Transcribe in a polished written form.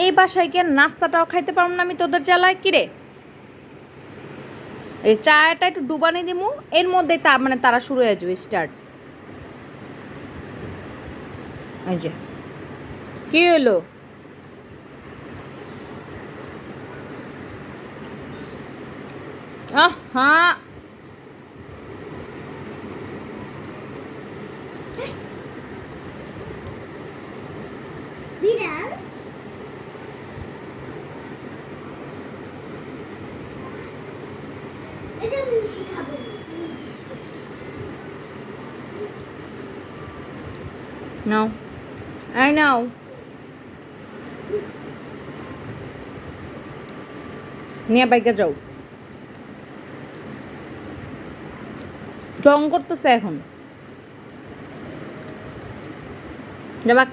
এই বাসায় গিয়ে নাস্তাটাও খাইতে পারবো না আমি তোদের জ্বালায় কিরে। এই চাটা একটু ডুবানি দিমু, এর মধ্যে মানে তারা শুরু হয়ে যাবে স্টার্ট। এই যে কি হলো, হ্যাঁ বিড়াল এটা আমি খাবো। নাও, আই নাও। নিয়ে বাইকে যাও, ঢং করতেছে এখন। যাবা।